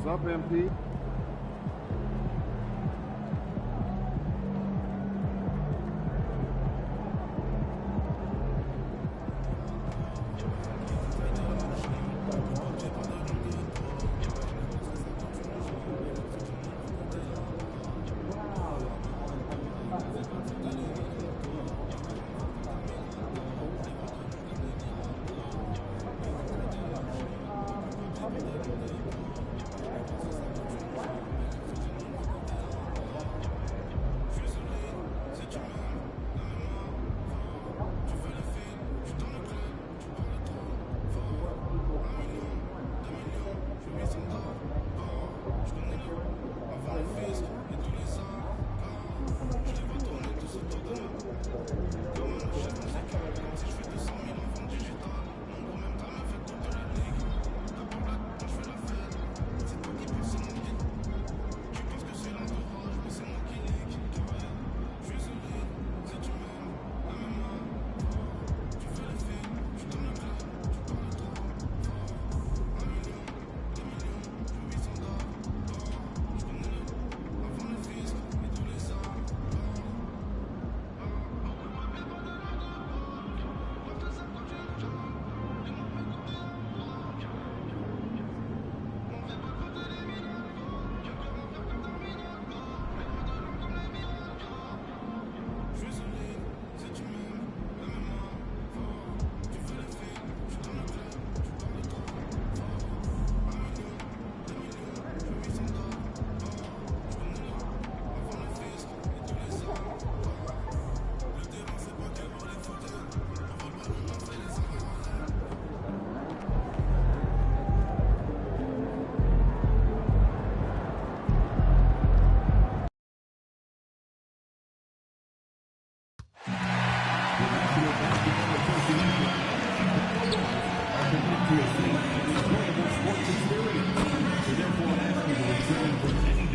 What's up, MP?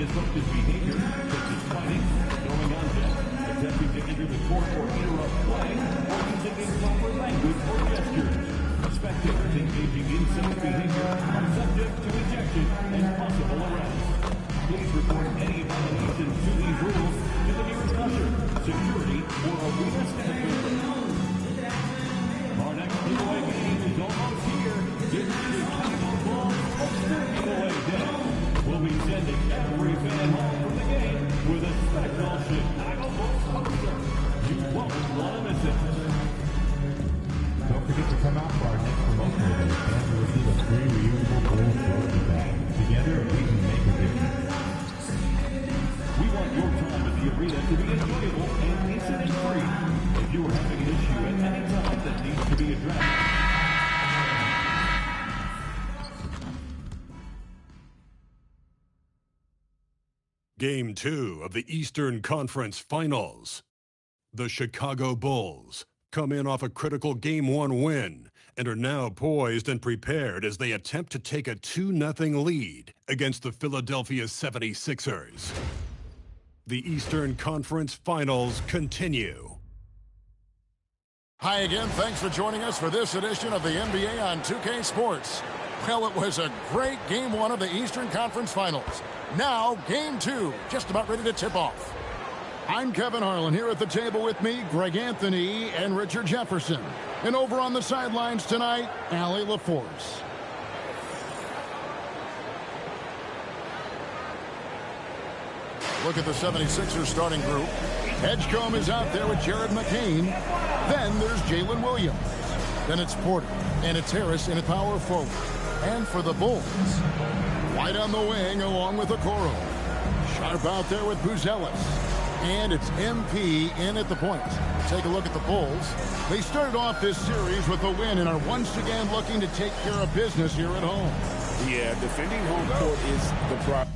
Disruptive behavior, such as fighting, throwing objects, attempting to enter the court or interrupt play, or using improper language or gestures. Spectators engaging in such behavior are subject to ejection and possible arrest. Please report any violations to these rules to the nearest usher, security, or arena staff member. Our next giveaway game is almost here. Get ready to count on balls poster giveaway day. We'll be sending every fan home from the game with a special Chicago Bulls poster. You won't want to miss it. Don't forget to come out for our next promotional event. Fans will receive a free reusable Bulls trophy bag. Together, we can make a difference. We want your time at the arena to be enjoyable and incident-free. If you are having an issue at any time that needs to be addressed, Game 2 of the Eastern Conference Finals. The Chicago Bulls come in off a critical Game 1 win and are now poised and prepared as they attempt to take a 2-0 lead against the Philadelphia 76ers. The Eastern Conference Finals continue. Hi again, thanks for joining us for this edition of the NBA on 2K Sports. Well, it was a great Game 1 of the Eastern Conference Finals. Now, Game 2, just about ready to tip off. I'm Kevin Harlan, here at the table with me, Greg Anthony and Richard Jefferson. And over on the sidelines tonight, Allie LaForce. Look at the 76ers starting group. Edgecombe is out there with Jared McCain. Then there's Jalen Williams. Then it's Porter, and it's Harris in a power forward. And for the Bulls, White on the wing along with Okoro. Sharp out there with Buzelis. And it's MP in at the point. Take a look at the Bulls. They started off this series with a win and are once again looking to take care of business here at home. Yeah, defending home court is the problem.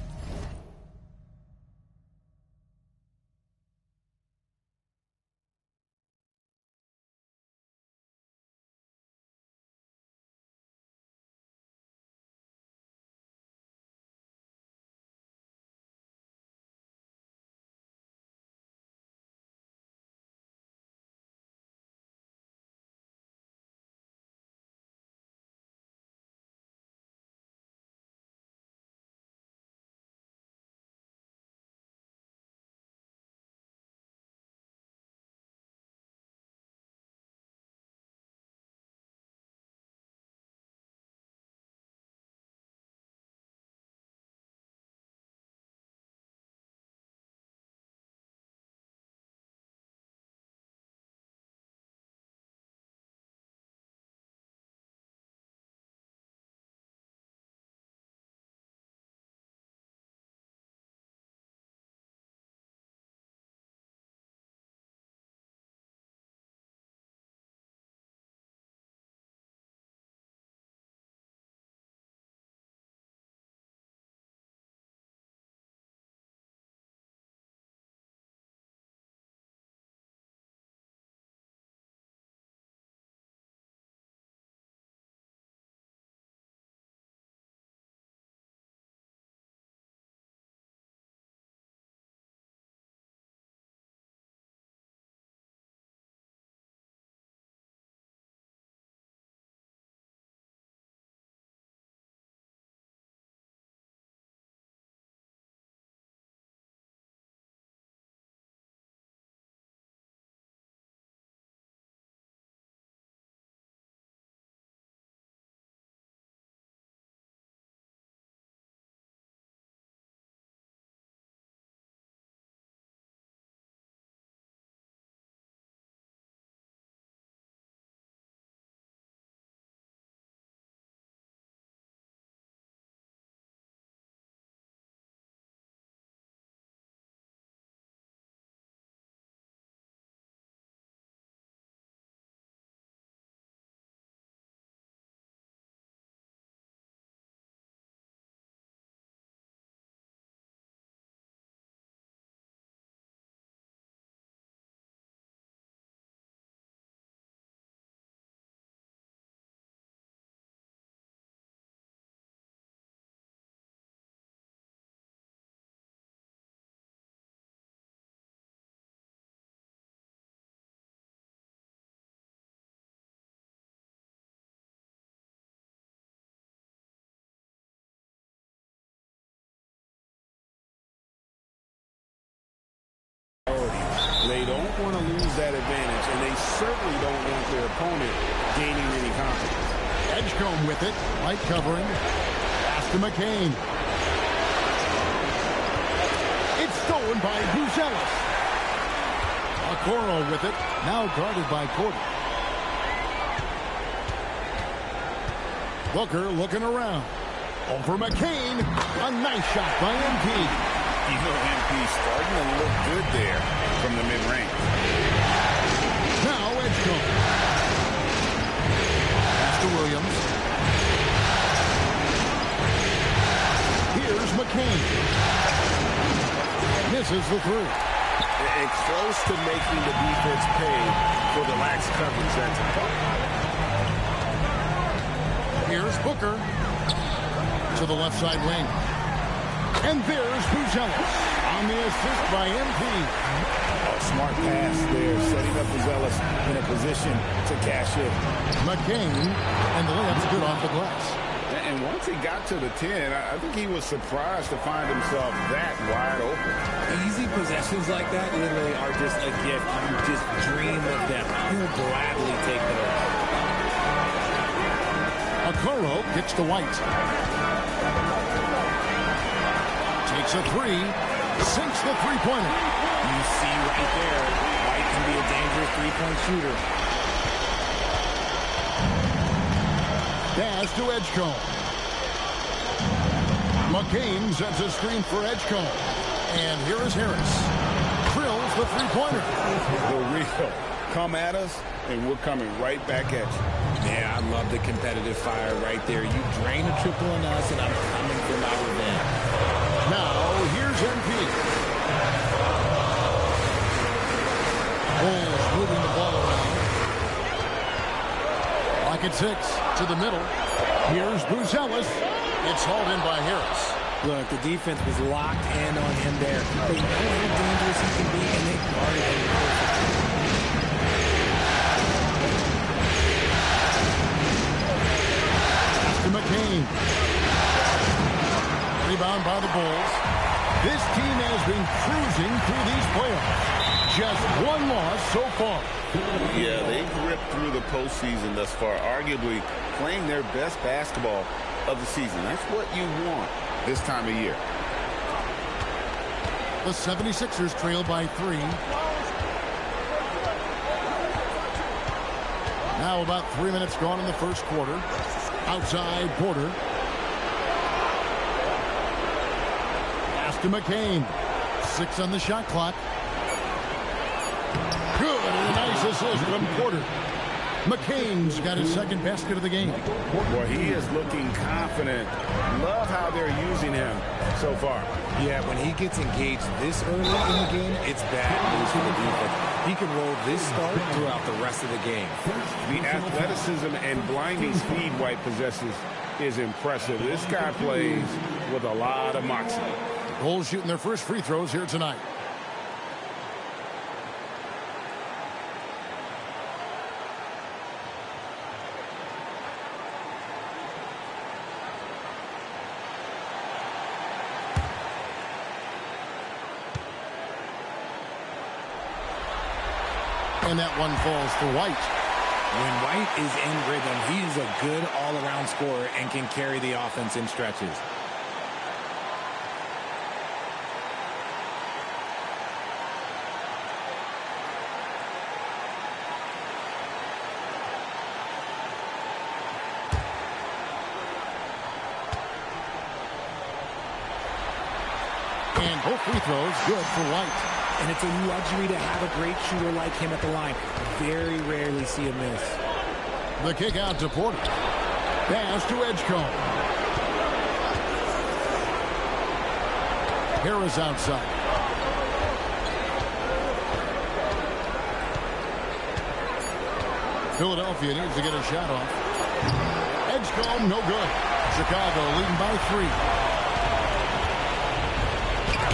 They don't want to lose that advantage, and they certainly don't want their opponent gaining any confidence. Edgecombe with it. Light covering. Pass to McCain. It's stolen by Buzelis. Okoro with it. Now guarded by Porter. Booker looking around. Over McCain. A nice shot by MP. You know, MP starting to look good there from the mid-range. Now Edgecombe. Pass to Williams. Here's McCain. Misses the three. And close to making the defense pay for the lax coverage that's involved. Here's Booker to the left side wing. And there's Buzelis on the assist by MP. A smart pass there, setting up Buzelis in a position to cash in. McCain, and the layup's good off the glass. And once he got to the 10, I think he was surprised to find himself that wide open. Easy possessions like that literally are just a gift. You just dream of them. You'll gladly take them. Okoro kicks to White. Takes a three. Sinks the three-pointer. You see right there, White can be a dangerous three-point shooter. Pass to Edgecombe. McCain sets a screen for Edgecombe. And here is Harris. Drills the three-pointer. The real. Come at us, and we're coming right back at you. Yeah, I love the competitive fire right there. You drain a triple on us, and I'm coming for my revenge. Now, here's MP. Bulls moving the ball around. Lock at 6 to the middle. Here's Buzelis. It's hauled in by Harris. Look, the defense was locked in on him there. They know how dangerous he can be, and they guarded him perfectly. To McCain. Rebound by the Bulls. This team has been cruising through these playoffs. Just one loss so far. Yeah, they've ripped through the postseason thus far, arguably playing their best basketball of the season. That's what you want this time of year. The 76ers trail by 3. Now about 3 minutes gone in the first quarter. Outside Porter. Pass to McCain. 6 on the shot clock. Good, and a nice assist from Porter. McCain's got his second basket of the game. Boy, he is looking confident. Love how they're using him so far. Yeah, when he gets engaged this early in the game, it's bad news for the defense. He can roll this start throughout the rest of the game. The athleticism and blinding speed White possesses is impressive. This guy plays with a lot of moxie. Bulls shooting their first free throws here tonight. And that one falls for White. When White is in rhythm, he's a good all-around scorer and can carry the offense in stretches. And both free throws good for White. And it's a luxury to have a great shooter like him at the line. Very rarely see a miss. The kick out to Porter. Pass to Edgecombe. Harris outside. Philadelphia needs to get a shot off. Edgecombe, no good. Chicago leading by 3.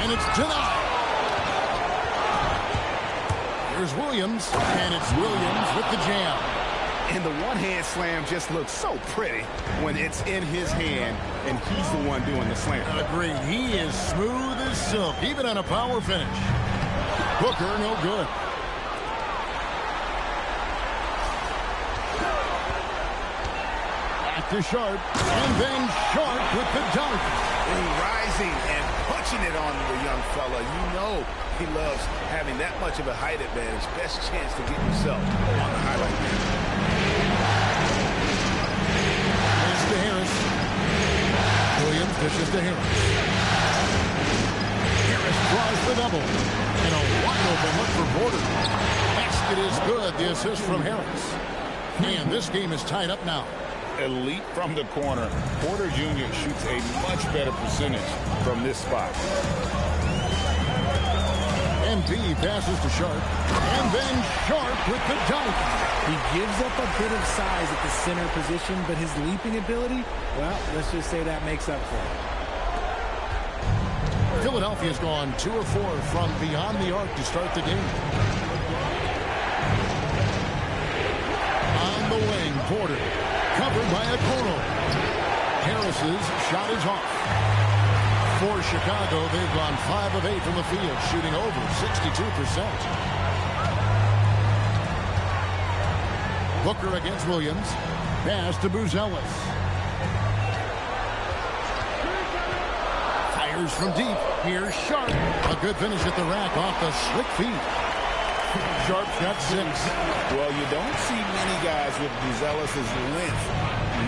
And it's denied. Here's Williams, and it's Williams with the jam. And the one-hand slam just looks so pretty when it's in his hand, and he's the one doing the slam. Agreed. He is smooth as silk, even on a power finish. Booker, no good. Back to Sharp, and then Sharp with the dunk. Rising and punching it on the young fella. You know he loves having that much of a height advantage. Best chance to get yourself on the highlight reel. Pass to Harris. Williams dishes to Harris. Harris draws the double. And a wide open look for Porter. Basket is good. The assist from Harris. And this game is tied up now. Elite from the corner. Porter Jr. shoots a much better percentage from this spot. MP passes to Sharp. And then Sharp with the dunk. He gives up a bit of size at the center position, but his leaping ability, well, let's just say that makes up for it. Philadelphia's gone 2 of 4 from beyond the arc to start the game. On the wing, Porter. Covered by Okoro. Harris's shot is off. For Chicago, they've gone 5 of 8 from the field, shooting over 62%. Booker against Williams. Pass to Buzelis. Fires from deep. Here's Sharp. A good finish at the rack off the slick feet. Sharp's got 6. Well, you don't see many guys with Buzelis' length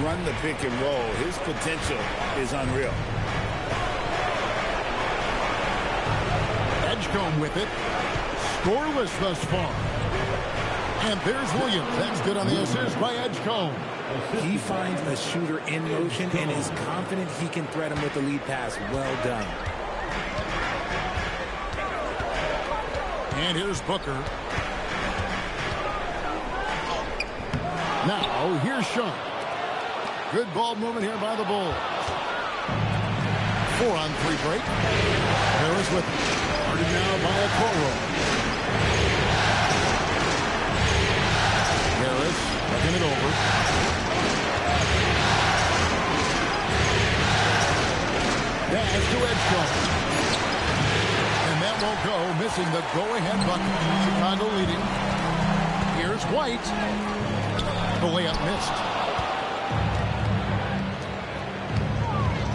run the pick and roll. His potential is unreal. Edgecombe with it. Scoreless thus far. And there's Williams. That's good on the assist by Edgecombe. He finds a shooter in motion and is confident he can threat him with the lead pass. Well done. And here's Booker. Now, here's Sharp. Good ball movement here by the Bulls. 4-on-3 break. Harris with it. Guarded now by Okoro. Harris looking it over. Pass to Edgecombe. And that won't go, missing the go-ahead bucket. Chicago leading. Here's White. The layup missed.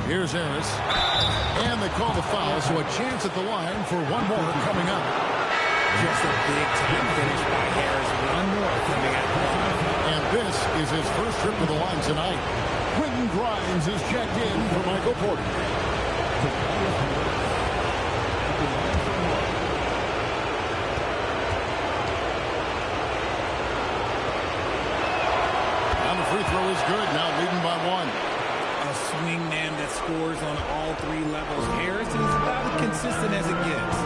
Here's Harris. And they call the foul, so a chance at the line for one more coming up. Just a big-time finish by Harris. One more coming out. And this is his first trip to the line tonight. Quentin Grimes is checked in for Michael Porter. Free throw is good, now leading by 1. A swing man that scores on all 3 levels. Harris is about as consistent as it gets.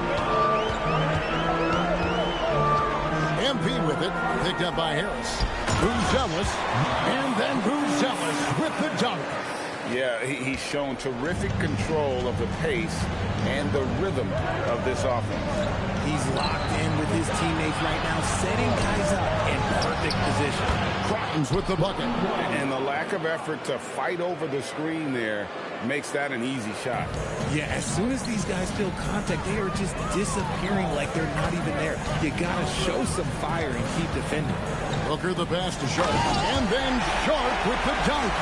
MP with it, picked up by Harris. Buzelis, and then Buzelis with the dunk. Yeah, he's shown terrific control of the pace and the rhythm of this offense. He's locked in with his teammates right now, setting guys up in perfect position. Grimes with the bucket. And the lack of effort to fight over the screen there makes that an easy shot. Yeah, as soon as these guys feel contact, they are just disappearing like they're not even there. You gotta show some fire and keep defending. Booker the pass to Sharp. And then Sharp with the dunk.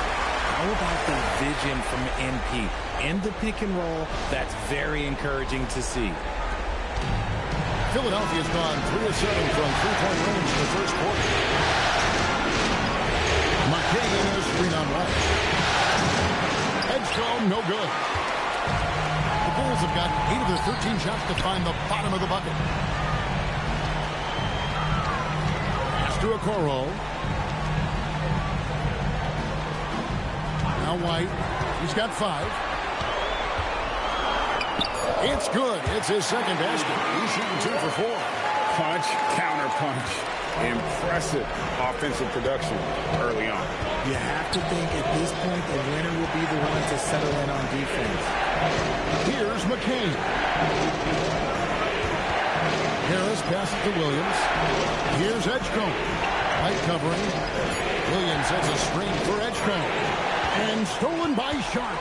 How about the vision from NP? In the pick and roll, that's very encouraging to see. Philadelphia's gone 3 of 7 from three-point range in the first quarter. McCain is screen on right. Edgecombe, no good. The Bulls have got 8 of their 13 shots to find the bottom of the bucket. Pass to Okoro. Now White. He's got 5. It's good. It's his second basket. He's shooting 2 for 4. Punch, counter punch. Impressive offensive production early on. You have to think at this point the winner will be the one to settle in on defense. Here's McCain. Harris passes to Williams. Here's Edgecombe. White covering. Williams has a screen for Edgecombe. And stolen by Sharp.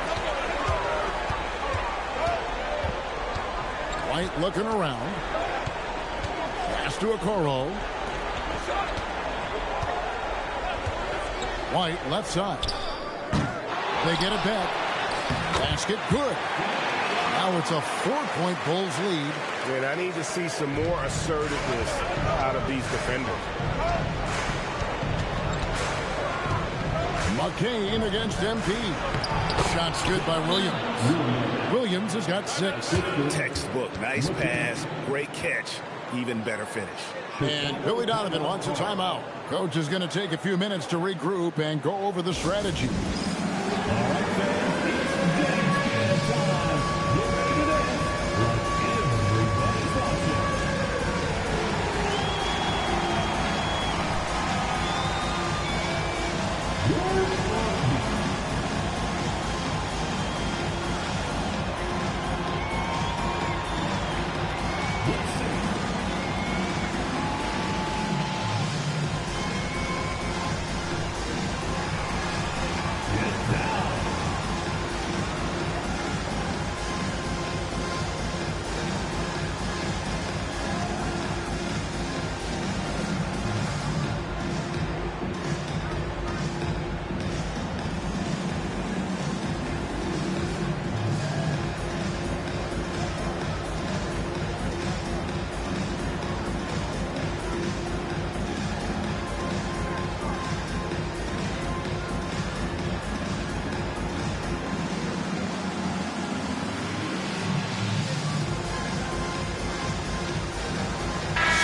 White looking around. to Okoro. White, left side. They get it back. Basket, good. Now it's a 4-point Bulls lead. Man, I need to see some more assertiveness out of these defenders. McCain against MP. Shots good by Williams. Williams has got 6. Textbook, nice pass, great catch, even better finish. And Billy Donovan wants a timeout. Coach is going to take a few minutes to regroup and go over the strategy.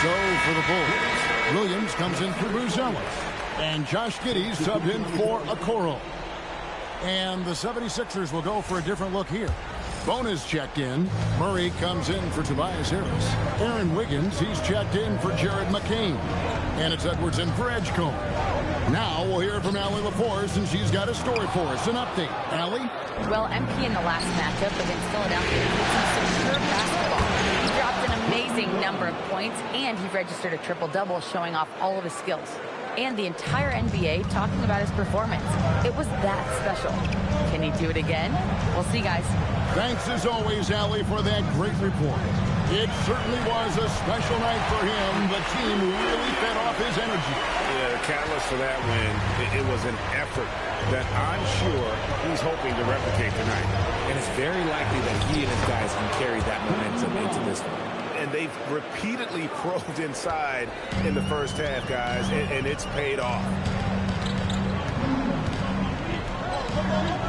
So for the Bulls, Williams comes in for Bruzelis. And Josh Giddey's subbed in for Okoro. And the 76ers will go for a different look here. Bonus checked in. Murray comes in for Tobias Harris. Aaron Wiggins, he's checked in for Jared McCain. And it's Edwards in for Edgecombe. Now we'll hear from Allie LaForce, and she's got a story for us. An update. Allie? Well, MP in the last matchup against Philadelphia played some superb basketball. He dropped an amazing number of points, and he registered a triple-double, showing off all of his skills. And the entire NBA talking about his performance. It was that special. Can he do it again? We'll see, guys. Thanks as always, Allie, for that great report. It certainly was a special night for him. The team really fed off his energy. Yeah, the catalyst for that win, it was an effort that I'm sure he's hoping to replicate tonight. And it's very likely that he and his guys can carry that momentum into this one. And they've repeatedly probed inside in the first half, guys, and it's paid off.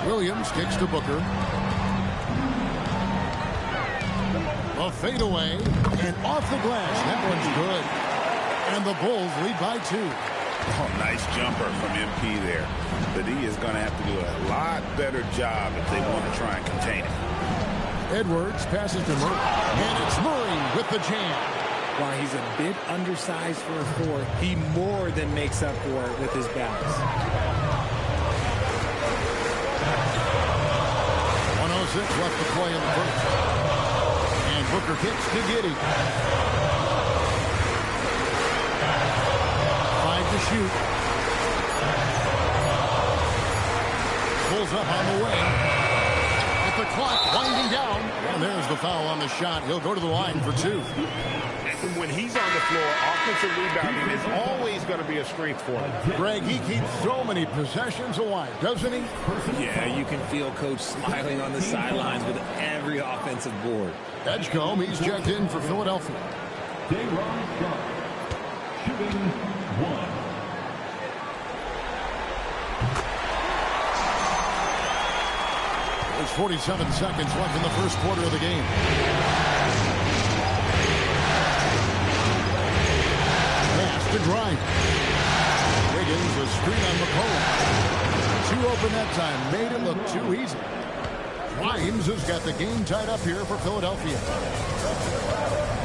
Williams kicks to Booker. A fadeaway, and off the glass. That one's good. And the Bulls lead by 2. Oh, nice jumper from MP there. But he is going to have to do a lot better job if they want to try and contain it. Edwards passes to Murray. And it's Murray with the jam. While he's a bit undersized for a 4, he more than makes up for it with his balance. 1:06 left to play in the first. And Booker kicks to Giddey. 5 to shoot. Pulls up on the way. With the clock winding down. And there's the foul on the shot. He'll go to the line for 2. When he's on the floor, offensive rebounding is always going to be a strength for him. Greg, he keeps so many possessions alive, doesn't he? Yeah, you can feel Coach smiling on the sidelines with every offensive board. Edgecombe, he's checked in for Philadelphia. Dayron Sharp, shooting 1. There's 47 seconds left in the first quarter of the game. Pass to Grimes. Wiggins, a screen on McCollum. 2 open that time, made it look too easy. Grimes has got the game tied up here for Philadelphia.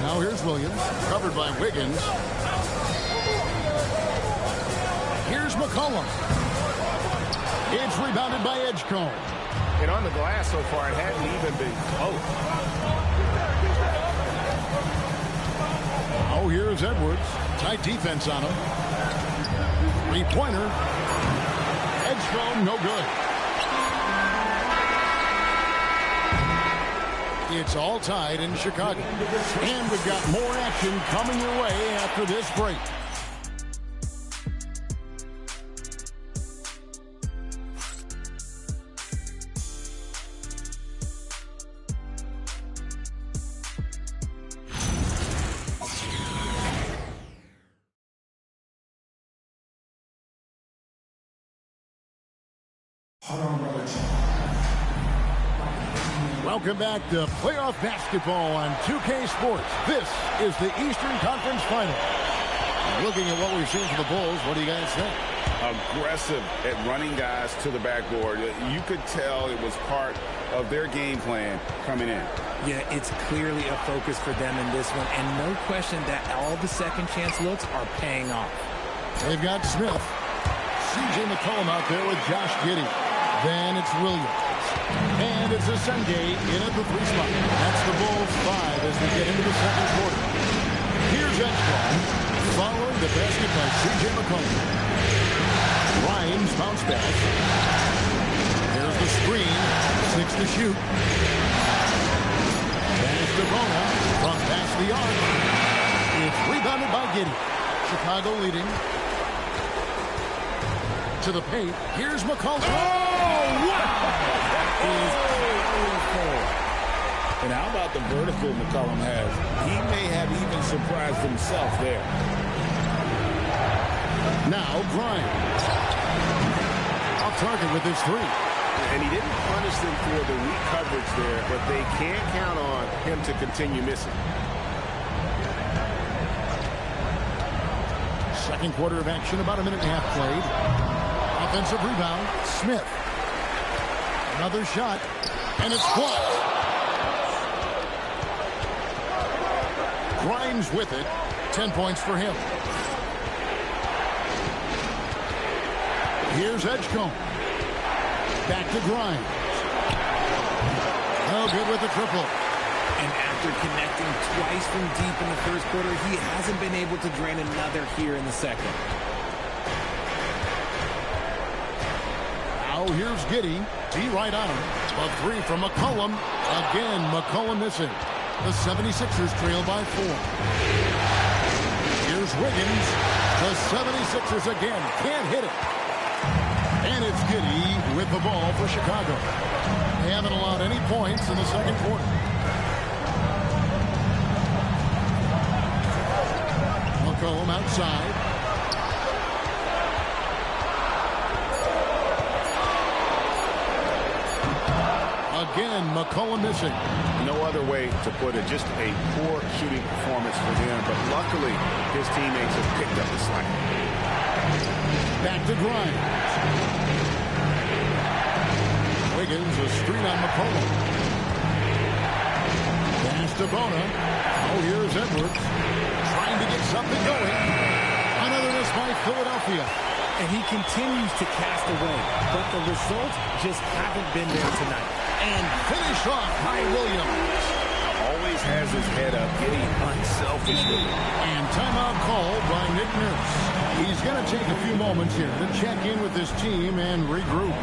Now here's Williams, covered by Wiggins. Here's McCollum. It's rebounded by Edgecombe. And on the glass so far, it hadn't even been close. Oh, here's Edwards. Tight defense on him. 3-pointer. Edgecombe, no good. It's all tied in Chicago. And we've got more action coming your way after this break. Welcome back to playoff basketball on 2K Sports. This is the Eastern Conference Final. Looking at what we've seen from the Bulls, what do you guys think? Aggressive at running guys to the backboard. You could tell it was part of their game plan coming in. Yeah, it's clearly a focus for them in this one, and no question that all the second chance looks are paying off. They've got Smith. C.J. McCollum out there with Josh Giddey. Then it's Williams. And it's Ascendé in at the 3 spot. That's the Bulls 5 as they get into the second quarter. Here's Edgecombe following the basket by C.J. McCollum. Grimes bounce back. There's the screen. 6 to shoot. Pass to Bona from past the arc. It's rebounded by Giddey. Chicago leading. To the paint. Here's McCollum. Oh, wow! And how about the vertical McCollum has? He may have even surprised himself there. Now Grimes. Off target with his 3. And he didn't punish them for the weak coverage there, but they can't count on him to continue missing. Second quarter of action, about a minute and a half played. Offensive rebound, Smith. Another shot, and it's blocked. Grimes with it. 10 points for him. Here's Edgecombe. Back to Grimes. No good with the triple. And after connecting twice from deep in the first quarter, he hasn't been able to drain another here in the second. Now here's Giddey. He right on him. A 3 from McCollum. Again, McCollum missing. The 76ers trail by 4. Here's Wiggins. The 76ers again can't hit it. And it's Giddey with the ball for Chicago. They haven't allowed any points in the second quarter. McCollum outside. Again, McCollum missing. No other way to put it. Just a poor shooting performance for them. But luckily, his teammates have picked up the slack. Back to Grimes. Wiggins, a screen on McCollum. Pass to Bona. Oh, here's Edwards. Trying to get something going. Another miss by Philadelphia. And he continues to cast away, but the results just haven't been there tonight. And finished off by Williams. Always has his head up, getting unselfish with it. And timeout called by Nick Nurse. He's going to take a few moments here to check in with his team and regroup.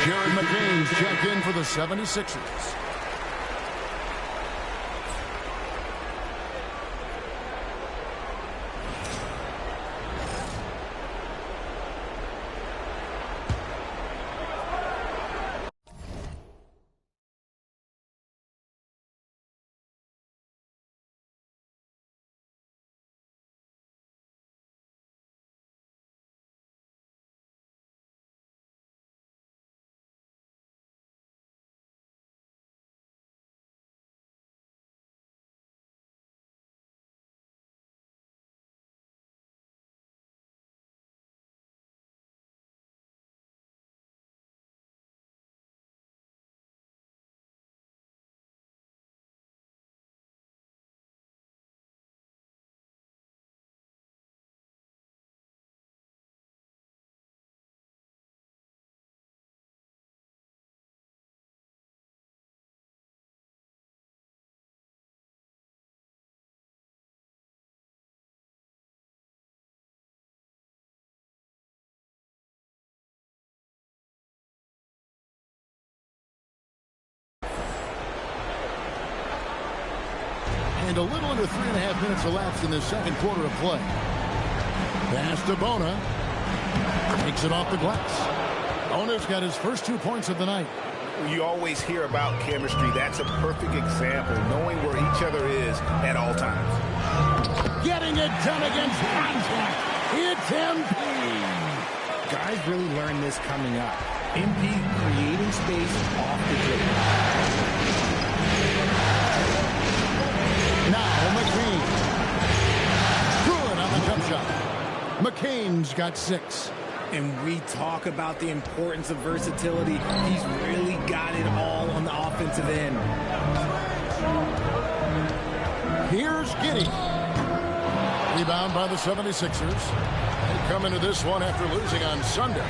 Jared McCain's checked in for the 76ers. And a little under 3.5 minutes elapsed in the second quarter of play. Pass to Bona. Takes it off the glass. Bona's got his first 2 points of the night. You always hear about chemistry. That's a perfect example, knowing where each other is at all times. Getting it done against contact. It's MP. Guys really learned this coming up. MP creating space off the dribble. Now McCain. Good on the jump shot. McCain's got 6. And we talk about the importance of versatility. He's really got it all on the offensive end. Here's Giddey. Rebound by the 76ers. They come into this one after losing on Sunday.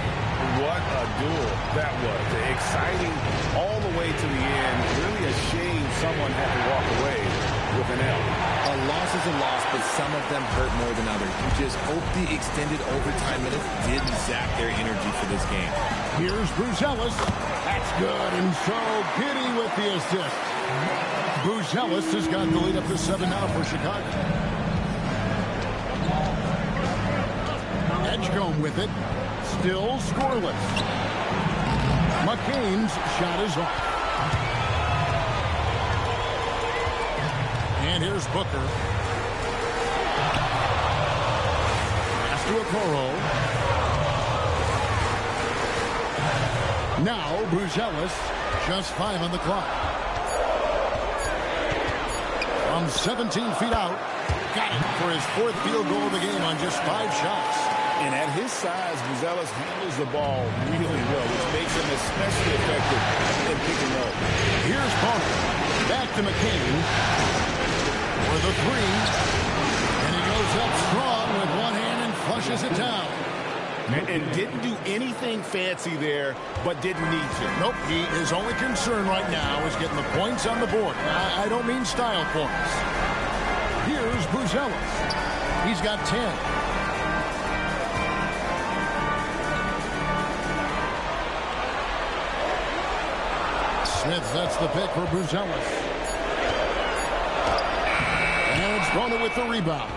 What a duel that was. Exciting all the way to the end. Really a shame someone had to walk away with an L. A loss is a loss, but some of them hurt more than others. You just hope the extended overtime minutes didn't zap their energy for this game. Here's Bruce Ellis. That's good. And so Giddey with the assist. Bruce Ellis has got the lead up to 7 now for Chicago. Edgecombe with it. Still scoreless. McCain's shot is off. And here's Booker. Pass to Okoro. Now Bruce Ellis. Just 5 on the clock. From 17 feet out. Got it for his 4th field goal of the game on just 5 shots. And at his size, Buzelis handles the ball really well, which makes him especially effective in pick and roll. Here's Bona. Back to McCain. For the 3. And he goes up strong with one hand and flushes it down. And didn't do anything fancy there, but didn't need to. Nope, his only concern right now is getting the points on the board. I don't mean style points. Here's Buzelis. He's got 10. Smith sets the pick for Buzelis. And it's Bona with the rebound.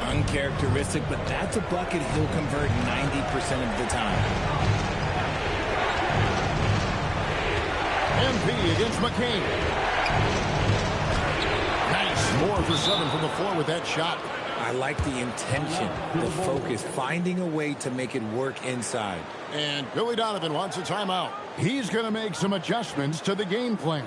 Uncharacteristic, but that's a bucket he'll convert 90% of the time. MP against McCain. Nice. More for 7 from the floor with that shot. I like the intention, the focus, finding a way to make it work inside. And Billy Donovan wants a timeout. He's going to make some adjustments to the game plan.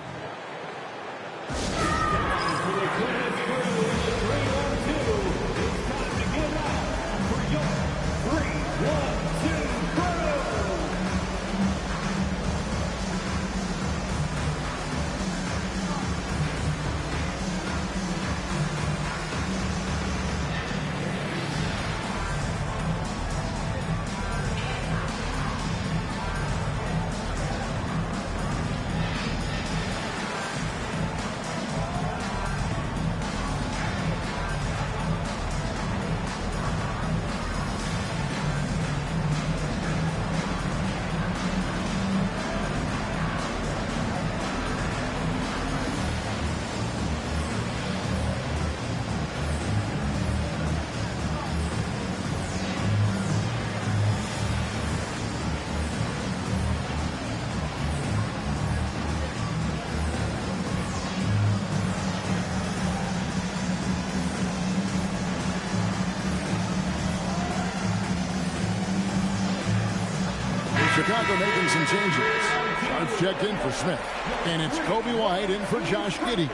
Chicago making some changes. Sharps checked in for Smith. And it's Kobe White in for Josh Giddey.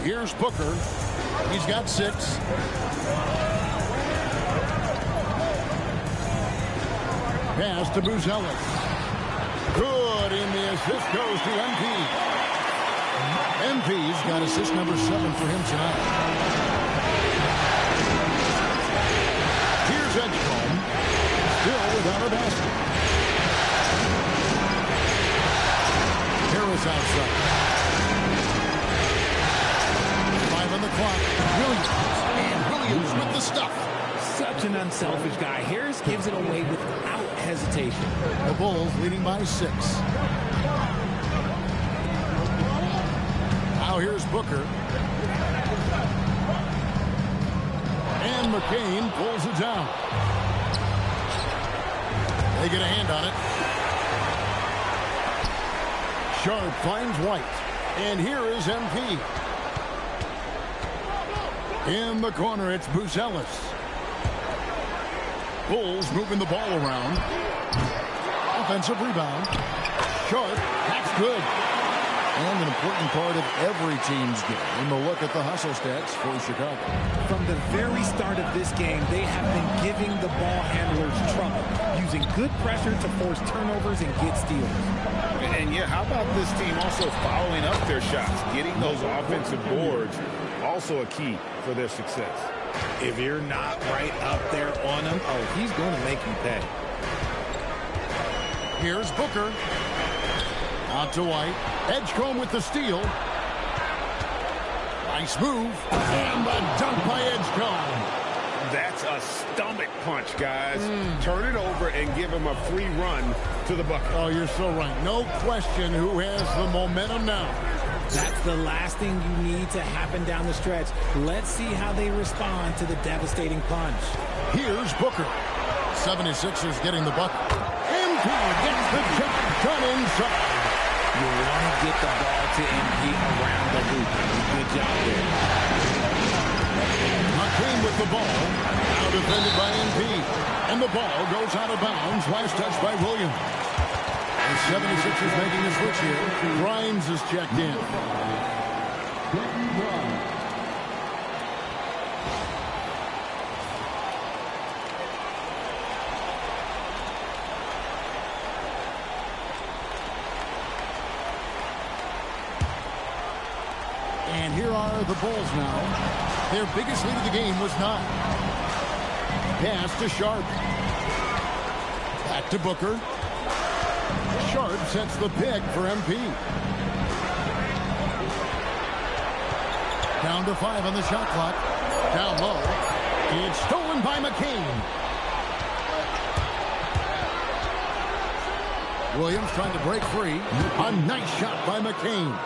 Here's Booker. He's got 6. Pass to Buzelis. Good, and the assist goes to MP. MP's got assist number 7 for him tonight. Edgecombe, still without a basket. Harris outside. 5 on the clock. Williams. And Williams with the stuff. Such an unselfish guy. Harris gives it away without hesitation. The Bulls leading by 6. Now here's Booker. And McCain pulls it down. They get a hand on it. Sharp finds White. And here is MP. In the corner, it's Buzelis. Bulls moving the ball around. Offensive rebound. Sharp, that's good. And an important part of every team's game. A look at the hustle stats for Chicago. From the very start of this game, they have been giving the ball handlers trouble, using good pressure to force turnovers and get steals. And yeah, how about this team also following up their shots, getting those offensive boards, also a key for their success. If you're not right up there on him, oh, he's going to make you pay. Here's Booker. Out to White. Edgecombe with the steal. Nice move. And the dunk by Edgecombe. That's a stomach punch, guys. Turn it over and give him a free run to the bucket. Oh, you're so right. No question who has the momentum now. That's the last thing you need to happen down the stretch. Let's see how they respond to the devastating punch. Here's Booker. 76ers getting the bucket. MP gets the job done inside. You want to get the ball to MP around the hoop. Good job there. McCain with the ball. Now defended by MP. And the ball goes out of bounds. Last touch by Williams. The 76ers making the switch here. Grimes is checked in. And here are the Bulls now. Their biggest lead of the game was 9. Pass to Sharp. Back to Booker. Sharp sets the pick for MP. Down to 5 on the shot clock. Down low. It's stolen by McCain. Williams trying to break free. A nice shot by McCain.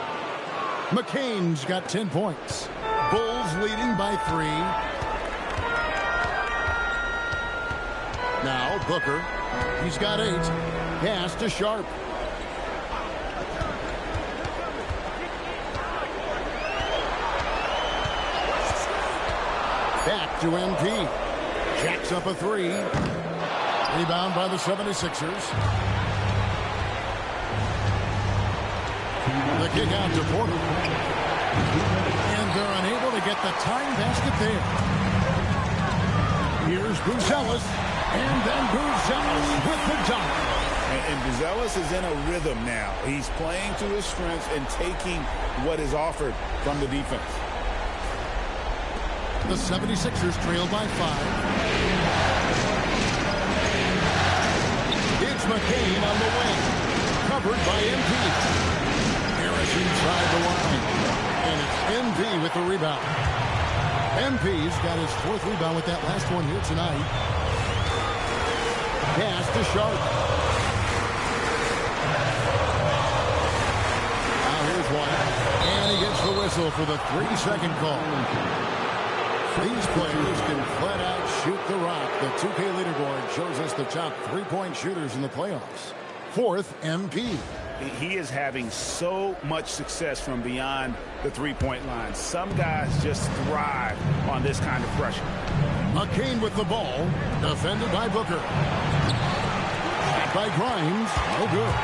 McCain's got 10 points. Bulls leading by 3. Now Booker. He's got 8. Pass to Sharp. Back to MP. Jacks up a 3. Rebound by the 76ers. The kick out to Porter. And they're unable to get the tying basket there. Here's Buzelis. And then Buzelis with the dunk. And Buzelis is in a rhythm now. He's playing to his strengths and taking what is offered from the defense. The 76ers trail by 5. It's McCain on the wing. Covered by MP. Harris inside the line. And it's MP with the rebound. MP's got his 4th rebound with that last one here tonight. Pass to Sharp. Now here's White. And he gets the whistle for the 3-second call. These players can flat out shoot the rock. The 2K leaderboard shows us the top 3-point shooters in the playoffs. 4th, MP. He is having so much success from beyond the three-point line. Some guys just thrive on this kind of pressure. McCain with the ball. Defended by Booker. Shot by Grimes. No good.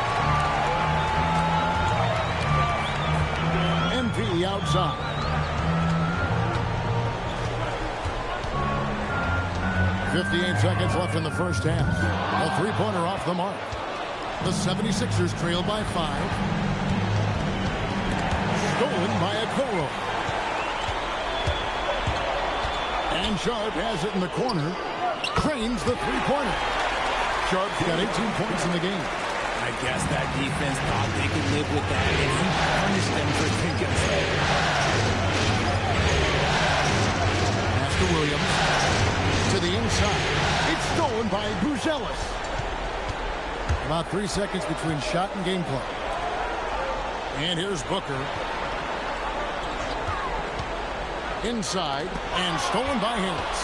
MP outside. 58 seconds left in the first half. A 3-pointer off the mark. The 76ers trail by 5. Stolen by Okoro. And Sharp has it in the corner. Trains the 3-pointer. Sharp's got 18 points in the game. I guess that defense thought they could live with that, and he punished them for thinking so. Pass to Williams. To the inside. It's stolen by Buzelis. About 3 seconds between shot and game clock. And here's Booker. Inside and stolen by Harris.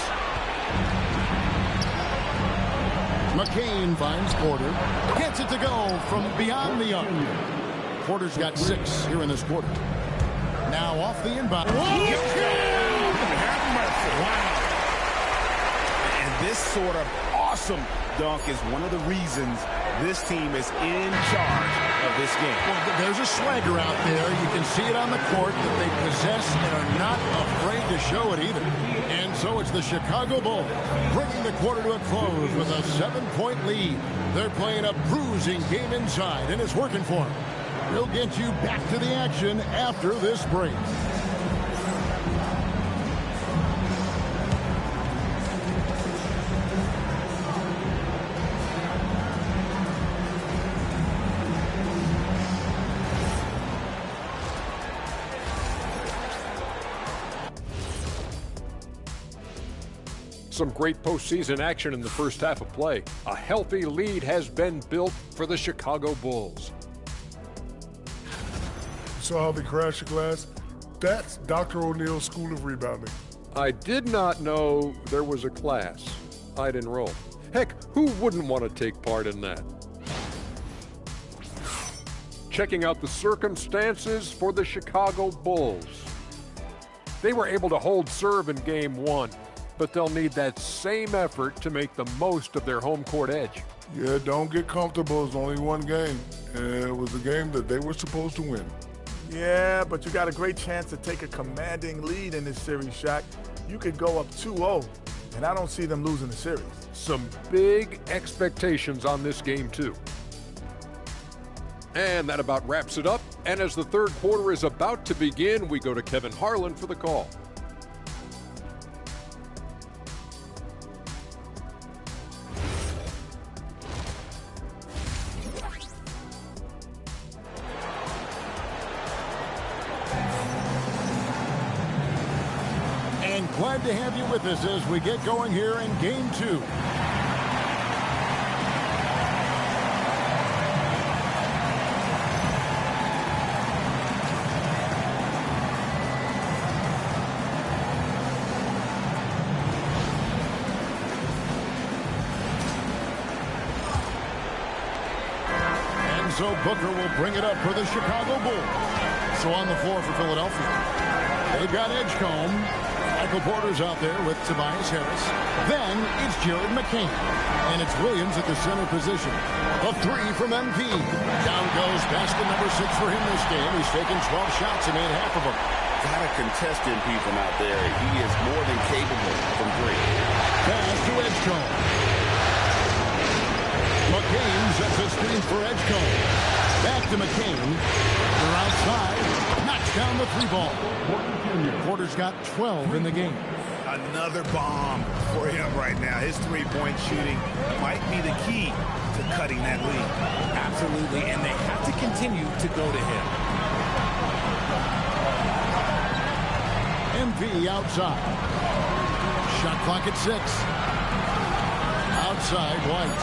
McCain finds Porter. Gets it to go from beyond the arc. Porter's got 6 here in this quarter. Now off the inbound. Have mercy. Wow. And this sort of awesome dunk is one of the reasons this team is in charge of this game. Well, there's a swagger out there. You can see it on the court that they possess and are not afraid to show it either. And so it's the Chicago Bulls bringing the quarter to a close with a 7-point lead. They're playing a bruising game inside, and it's working for them. We'll get you back to the action after this break. Some great postseason action in the first half of play. A healthy lead has been built for the Chicago Bulls. Saw how they crashed the glass? That's Dr. O'Neill's School of Rebounding. I did not know there was a class I'd enroll. Heck, who wouldn't want to take part in that? Checking out the circumstances for the Chicago Bulls. They were able to hold serve in Game 1, but they'll need that same effort to make the most of their home court edge. Yeah, don't get comfortable. It's only one game. And it was a game that they were supposed to win. Yeah, but you got a great chance to take a commanding lead in this series, Shaq. You could go up 2-0, and I don't see them losing the series. Some big expectations on this game, too. And that about wraps it up. And as the third quarter is about to begin, we go to Kevin Harlan for the call. Glad to have you with us as we get going here in Game 2. And so Booker will bring it up for the Chicago Bulls. So on the floor for Philadelphia, they've got Edgecombe. Michael Porter's out there with Tobias Harris. Then it's Jared McCain. And it's Williams at the center position. A 3 from MP. Down goes basket number 6 for him this game. He's taken 12 shots and made half of them. Got to contest MP from out there. He is more than capable from 3. Pass to Edgecombe. McCain sets a screen for Edgecombe. Back to McCain. They're outside. Knocks down the 3-ball. Porter's got 12 in the game. Another bomb for him right now. His 3-point shooting might be the key to cutting that lead. Absolutely, and they have to continue to go to him. MP outside. Shot clock at 6. Outside, White.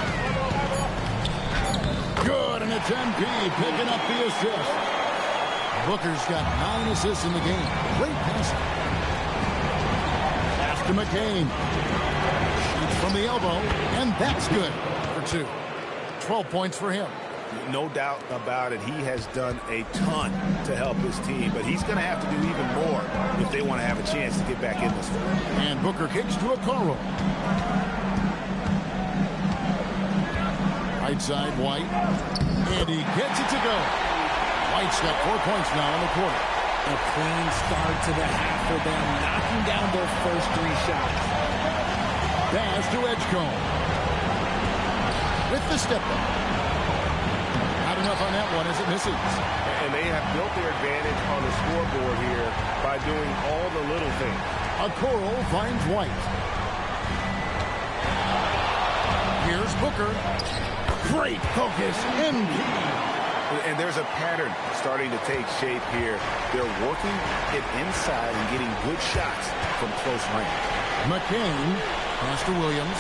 Good, and it's MP picking up the assist. Booker's got 9 assists in the game. Great passing. Pass to McCain. Shoots from the elbow, and that's good for 2. 12 points for him. No doubt about it. He has done a ton to help his team, but he's going to have to do even more if they want to have a chance to get back in this one. And Booker kicks to a Okoro. Right side, White. And he gets it to go. White's got 4 points now in the quarter. A clean start to the half for them, knocking down those first 3 shots. Pass to Edgecombe. With the step back. Not enough on that one as it misses. And they have built their advantage on the scoreboard here by doing all the little things. Okoro finds White. Here's Booker. Great focus. And there's a pattern starting to take shape here. They're working it inside and getting good shots from close range. McCain, pass to Williams.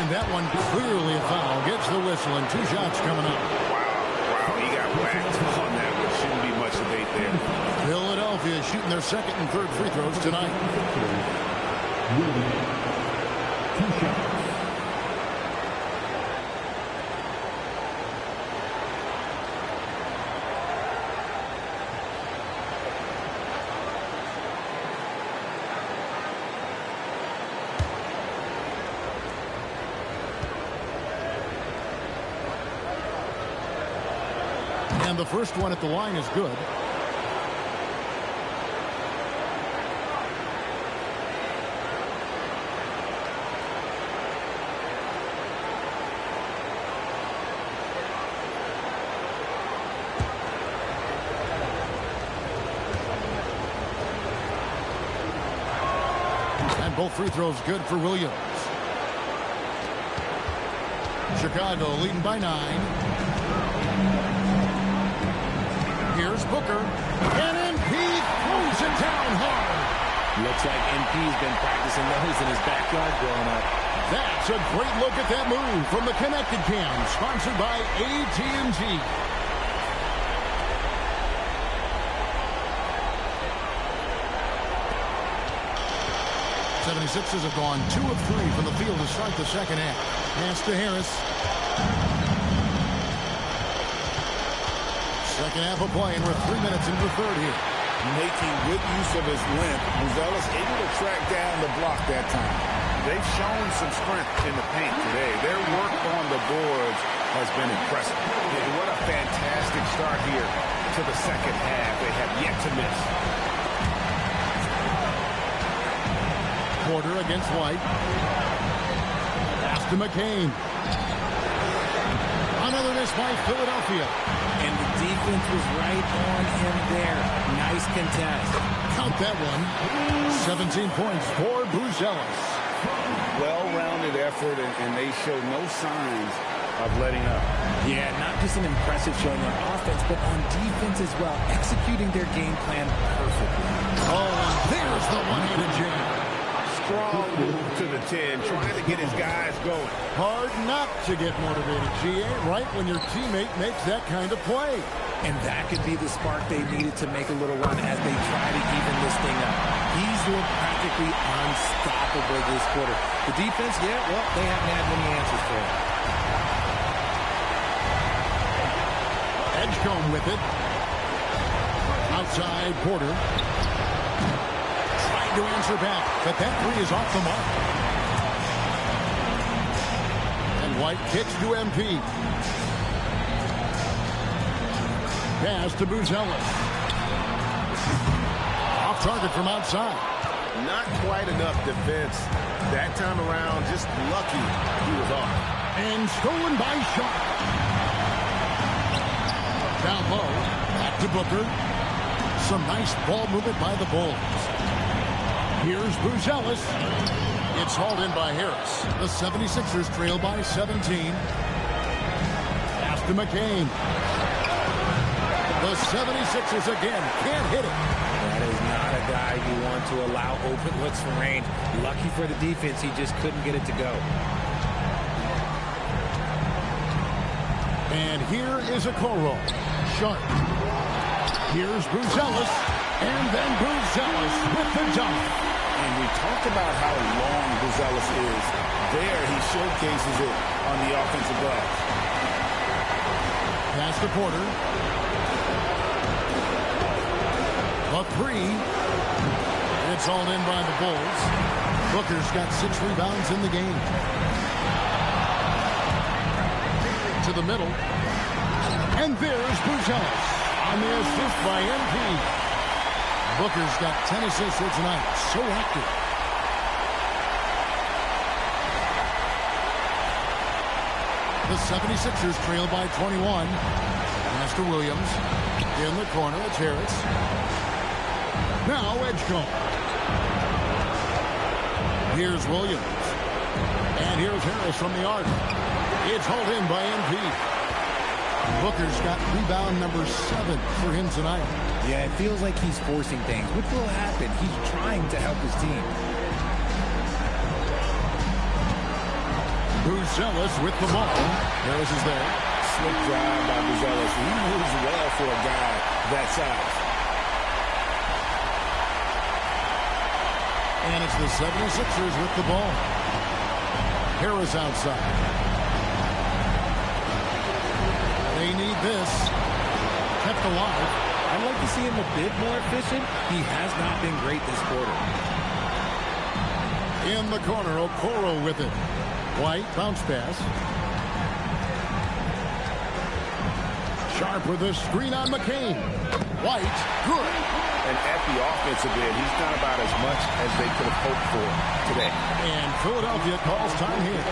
And that one clearly a foul. Gets the whistle and 2 shots coming up. Wow, he got whacked on that, which shouldn't be much shooting their second and third free throws tonight. Williams, 2 shots. And the first one at the line is good. And both free throws good for Williams. Chicago leading by 9. Here's Booker. And MP throws it down hard. Looks like MP's been practicing those in his backyard growing up. That's a great look at that move from the Connected Cam, sponsored by AT&T. '76ers have gone 2 of 3 from the field to start the second half. Pass to Harris. Second half of play, and we're 3 minutes into the third here. Making good use of his length. Buzelis able to track down the block that time. They've shown some strength in the paint today. Their work on the boards has been impressive. And what a fantastic start here to the second half. They have yet to miss. Porter against White. Pass to McCain. Another miss by Philadelphia. And the defense was right on him there. Nice contest. Count that one. 17 points for Buzelis. Well-rounded effort, and they show no signs of letting up. Yeah, not just an impressive showing on offense, but on defense as well. Executing their game plan perfectly. Oh, and there's the one-handed jam. Strong move to the 10, trying to get his guys going. Hard not to get motivated, GA, right when your teammate makes that kind of play. And that could be the spark they needed to make a little run as they try to even this thing up. He's looked practically unstoppable this quarter. The defense, yeah, well, they haven't had many answers for him. Edgecombe with it. Outside Porter. Trying to answer back, but that three is off the mark. And White kicks to MP. Pass to Buzelis. Off target from outside. Not quite enough defense. That time around, just lucky he was off. And stolen by Sharp. Down low. Back to Booker. Some nice ball movement by the Bulls. Here's Buzelis. It's hauled in by Harris. The 76ers trail by 17. Pass to McCain. The 76ers again can't hit it. That is not a guy you want to allow open looks from range. Lucky for the defense, he just couldn't get it to go. And here is a Okoro. Sharp. Here's Buzelis. And then Buzelis with the dunk. And we talked about how long Buzelis is. There, he showcases it on the offensive glass. Pass to Porter. A three. It's all in by the Bulls. Booker's got 6 rebounds in the game. To the middle. And there's Buzelis on the assist by MP. Booker's got 10 assists here tonight. So active. The 76ers trail by 21. Pass to Williams. In the corner, it's Harris. Now Edgecombe. Here's Williams. And here's Harris from the arc. It's hauled in by MP. Booker's got rebound number 7 for him tonight. Yeah, it feels like he's forcing things. What will happen? He's trying to help his team. Buzelis with the ball. Harris is there. Slick drive by Buzelis. He moves well for a guy that size. It's the 76ers with the ball. Harris outside. They need this. Kept alive. I'd like to see him a bit more efficient. He has not been great this quarter. In the corner, Okoro with it. White, bounce pass. Sharp with a screen on McCain. White, good. And at the offensive end, he's done about as much as they could have hoped for today. And Philadelphia calls time here.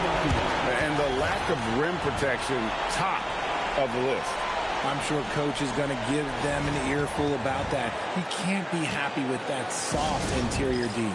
And the lack of rim protection, top of the list. I'm sure coach is going to give them an earful about that. He can't be happy with that soft interior D.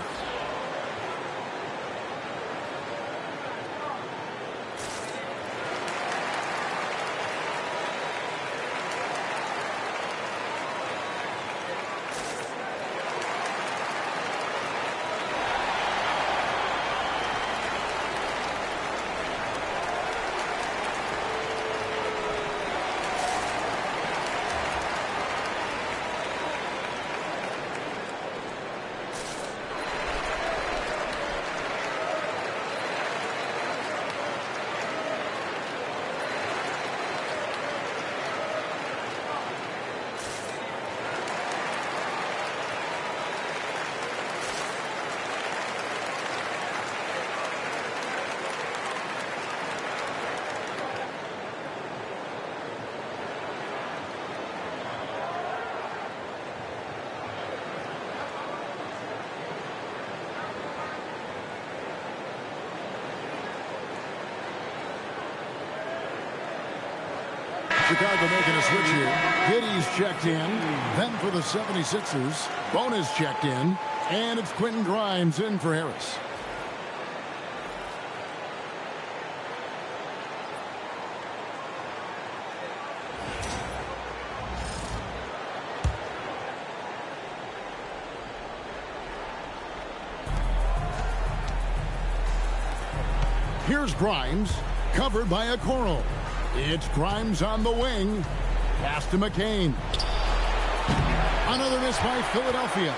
Chicago making a switch here. Giddy's checked in. Then for the 76ers, Bonus checked in. And it's Quentin Grimes in for Harris. Here's Grimes, covered by Okoro. It's Grimes on the wing. Pass to McCain. Another miss by Philadelphia.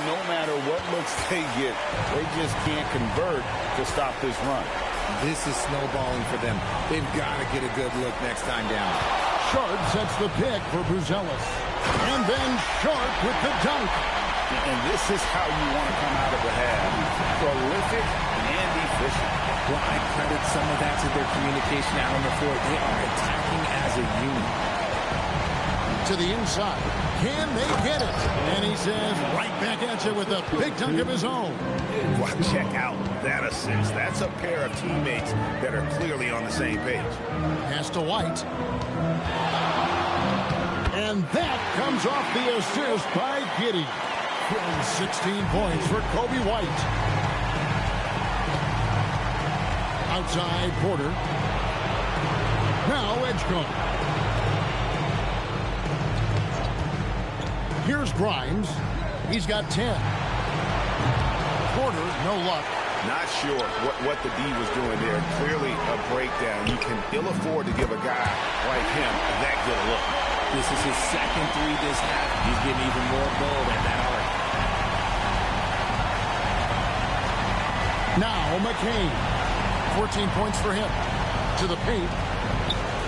No matter what looks they get, they just can't convert to stop this run. This is snowballing for them. They've got to get a good look next time down. Sharp sets the pick for Buzelis. And then Sharp with the dunk. And this is how you want to come out of the half. Prolific and efficient. Well, I credit some of that to their communication out on the floor. They are attacking as a unit. To the inside. Can they get it? And he says, right back at you with a big dunk of his own. Well, check out that assist. That's a pair of teammates that are clearly on the same page. Pass to White. And that comes off the assist by Giddey. 16 points for Kobe White. Outside Porter. Now Edgecombe. Here's Grimes. He's got 10. Porter, no luck. Not sure what the D was doing there. Clearly a breakdown. You can ill afford to give a guy like him that good a look. This is his second three this half. He's getting even more bold at that arc. Now McCain. 14 points for him. To the paint.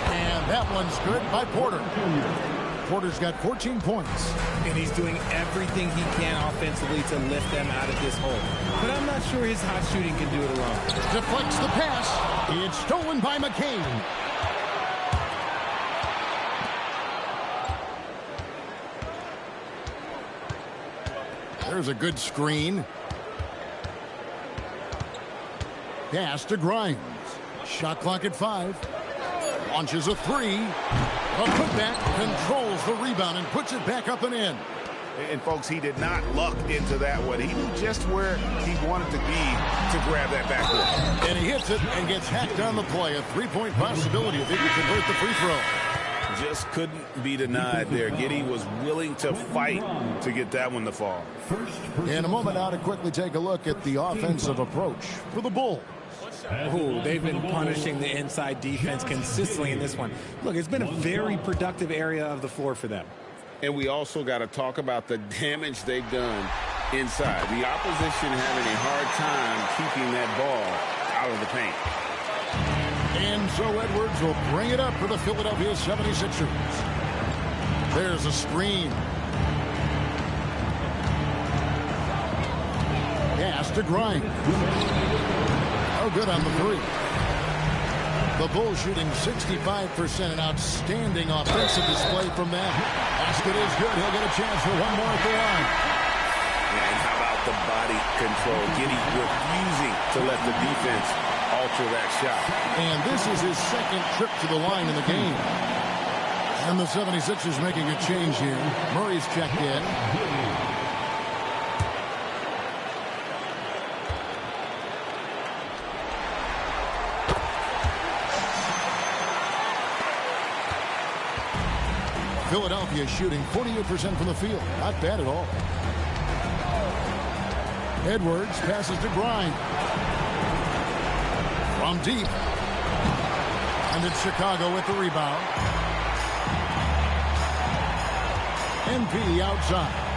And that one's good by Porter. Porter's got 14 points. And he's doing everything he can offensively to lift them out of this hole. But I'm not sure his hot shooting can do it alone. Deflects the pass. It's stolen by McCain. There's a good screen. Pass to Grimes. Shot clock at 5. Launches a 3. A putback, controls the rebound and puts it back up and in. And folks, he did not luck into that one. He knew just where he wanted to be to grab that backboard. And he hits it and gets hacked on the play. A three-point possibility if he can convert the free throw. Just couldn't be denied there. Giddey was willing to fight to get that one to fall. In a moment now to quickly take a look at the offensive approach for the Bulls. Oh, they've been punishing the inside defense consistently in this one. Look, it's been a very productive area of the floor for them. And we also got to talk about the damage they've done inside. The opposition having a hard time keeping that ball out of the paint. And so Edwards will bring it up for the Philadelphia 76ers. There's a screen. Pass to Grimes. Oh, good on the three. The Bulls shooting 65%, an outstanding offensive display from them. Basket is good. He'll get a chance for one more at the line. And how about the body control? Giddey refusing to let the defense alter that shot. And this is his second trip to the line in the game. And the 76ers making a change here. Murray's checked in. Philadelphia shooting 48% from the field. Not bad at all. Edwards passes to Grimes. From deep. And it's Chicago with the rebound. MP outside.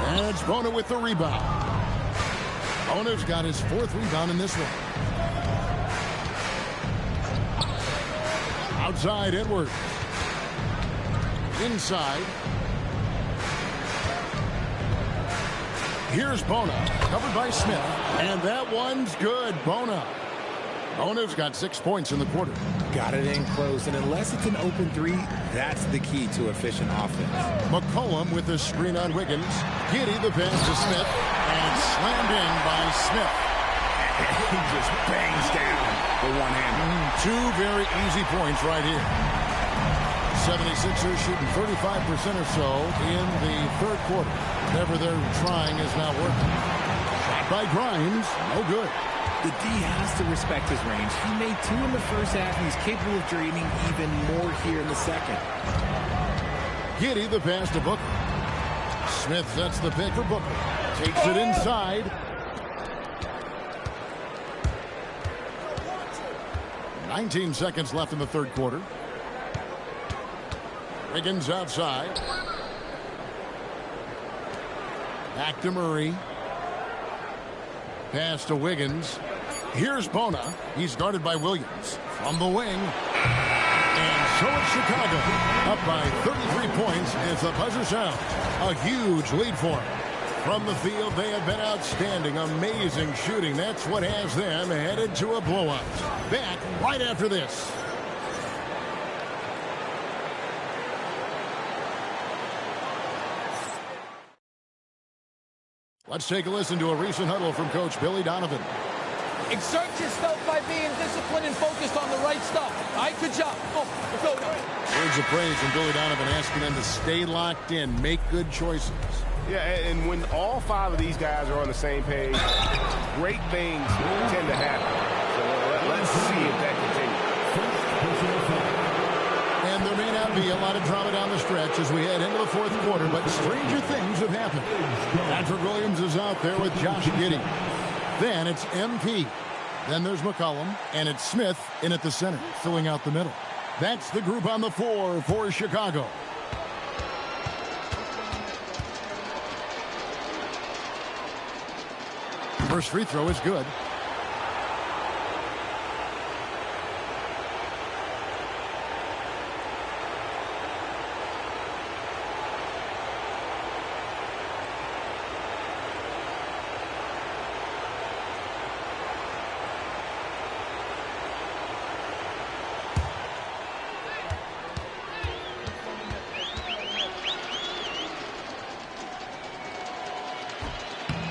And it's Bona with the rebound. Bona's got his fourth rebound in this one. Outside, Edwards. Inside. Here's Bona, covered by Smith. And that one's good. Bona's got 6 points in the quarter. Got it in close, and unless it's an open three, that's the key to efficient offense. McCollum with the screen on Wiggins. Giddey the pass to Smith, and slammed in by Smith. He just bangs down the one-hander. Two very easy points right here. 76ers shooting 35% or so in the third quarter. Whatever they're trying is not working. Shot by Grimes, no good. The D has to respect his range. He made 2 in the first half, and he's capable of draining even more here in the second. Giddey the pass to Booker. Smith sets the pick for Booker. Takes it inside. 19 seconds left in the third quarter. Wiggins outside. Back to Murray. Pass to Wiggins. Here's Bona. He's guarded by Williams. From the wing. And so it's Chicago. Up by 33 points as the buzzer sounds. A huge lead for them. From the field, they have been outstanding. Amazing shooting. That's what has them headed to a blowout. Back right after this. Let's take a listen to a recent huddle from Coach Billy Donovan. Exert yourself by being disciplined and focused on the right stuff. All right, good job. Go. Words of praise from Billy Donovan asking them to stay locked in, make good choices. Yeah, and when all 5 of these guys are on the same page, great things tend to happen. So let's see if that continues. And there may not be a lot of drama down the stretch as we head into the fourth quarter, but stranger things have happened. Patrick Williams is out there with Josh Giddey. Then it's MP. Then there's McCollum, and it's Smith in at the center, filling out the middle. That's the group on the floor for Chicago. First free throw is good.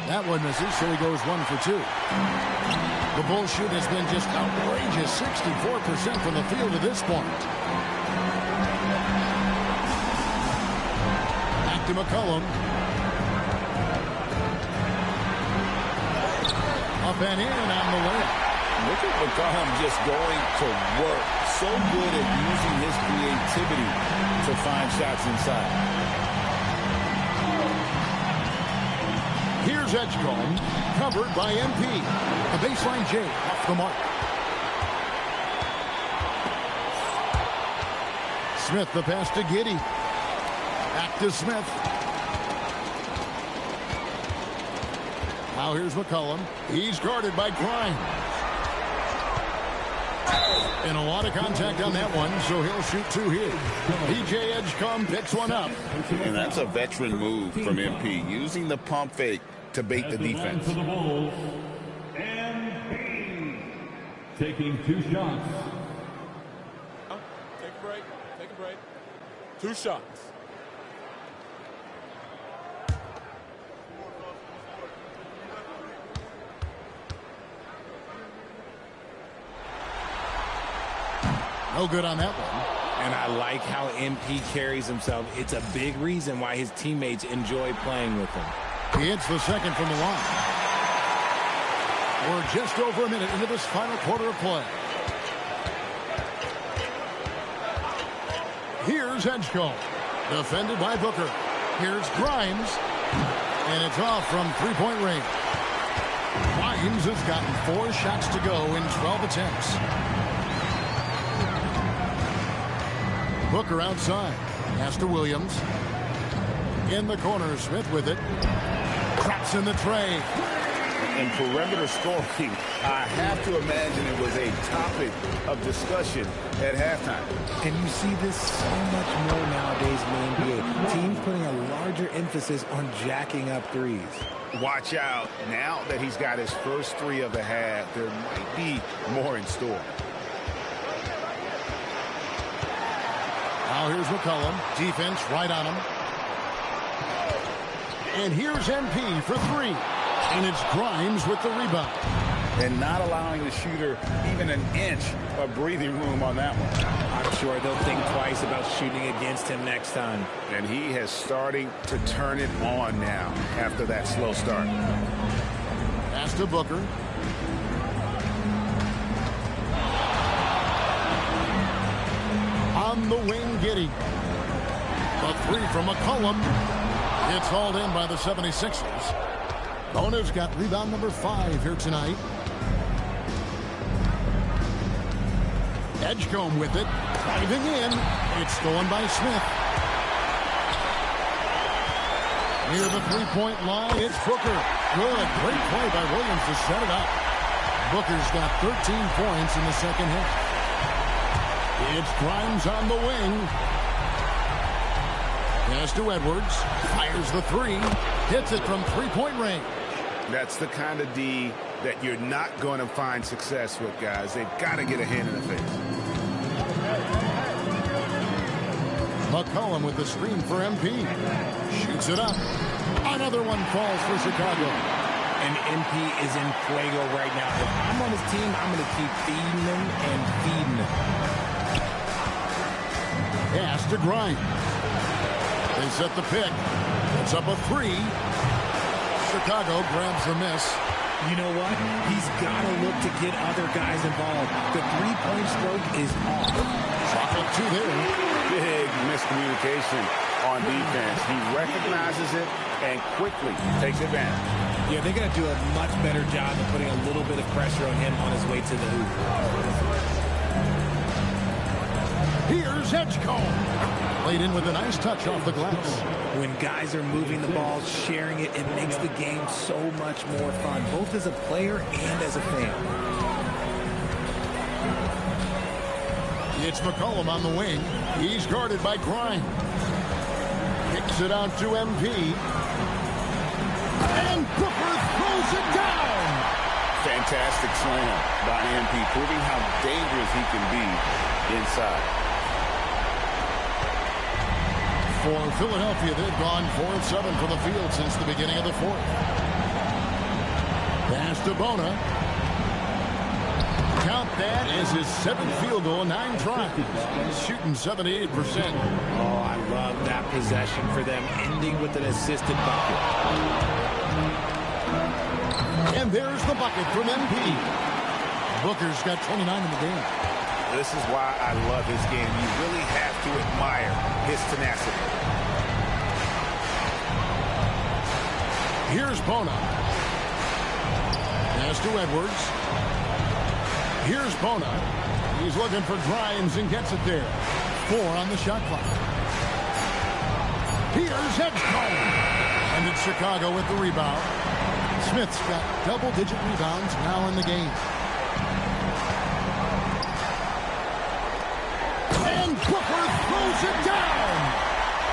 That one misses, so he goes 1 for 2. The Bulls shoot has been just outrageous, 64% from the field to this point. Back to McCollum. Up and in on the layup. Look at McCollum just going to work. So good at using his creativity to find shots inside. Here's Edgecombe, covered by MP. The baseline J off the mark. Smith the pass to Giddey. Back to Smith. Now here's McCollum. He's guarded by Grimes. And a lot of contact on that one, so he'll shoot 2 here. DJ Edgecombe picks one up. And that's a veteran move from MP, using the pump fake to bait the defense. For the Bulls, MP taking 2 shots. Take a break. Take a break. 2 shots. No good on that one. And I like how MP carries himself. It's a big reason why his teammates enjoy playing with him. He hits the second from the line. We're just over a minute into this final quarter of play. Here's Edgecombe, defended by Booker. Here's Grimes, and it's off from three-point range. Grimes has gotten 4 shots to go in 12 attempts. Booker outside. Pass to Williams. In the corner, Smith with it. Traps in the tray. In perimeter scoring, I have to imagine it was a topic of discussion at halftime. And you see this so much more nowadays in the NBA. Teams putting a larger emphasis on jacking up threes. Watch out. Now that he's got his first 3 of the half, there might be more in store. Now here's McCollum. Defense right on him. And here's MP for 3. And it's Grimes with the rebound. And not allowing the shooter even an inch of breathing room on that one. I'm sure they'll think twice about shooting against him next time. And he has starting to turn it on now after that slow start. Pass to Booker. On the wing, Giddey. A 3 from McCollum. It's hauled in by the 76ers. Bona's got rebound number 5 here tonight. Edgecombe with it. Driving in. It's stolen by Smith. Near the three-point line, it's Booker. Good. Great play by Williams to set it up. Booker's got 13 points in the second half. It's Grimes on the wing. Pass to Edwards. Fires the 3. Hits it from three-point range. That's the kind of D that you're not going to find success with, guys. They've got to get a hand in the face. McCollum with the screen for MP. Shoots it up. Another one falls for Chicago. And MP is in fuego right now. If I'm on his team, I'm going to keep feeding him and feeding him. Pass to Grimes. They set the pick. It's up a 3. Chicago grabs the miss. You know what? He's got to look to get other guys involved. The three-point stroke is off. Chocolate 2 there. Big miscommunication on defense. He recognizes it and quickly takes advantage. Yeah, they're going to do a much better job of putting a little bit of pressure on him on his way to the hoop. Here's Edgecombe. Played in with a nice touch off the glass. When guys are moving the ball, sharing it, it makes the game so much more fun, both as a player and as a fan. It's McCollum on the wing. He's guarded by Grimes. Kicks it out to MP. And Booker throws it down. Fantastic slam by MP, proving how dangerous he can be inside. For Philadelphia, they've gone 4 of 7 from the field since the beginning of the fourth. to Bona. Count that as his 7th field goal in 9 tries. He's shooting 78%. Oh, I love that possession for them, ending with an assisted bucket. And there's the bucket from MP. Booker's got 29 in the game. This is why I love his game. You really have to admire his tenacity. Here's Bona. Pass to Edwards. Here's Bona. He's looking for Grimes and gets it there. 4 on the shot clock. Here's Edgecombe. And it's Chicago with the rebound. Smith's got double-digit rebounds now in the game. And Booker throws it down.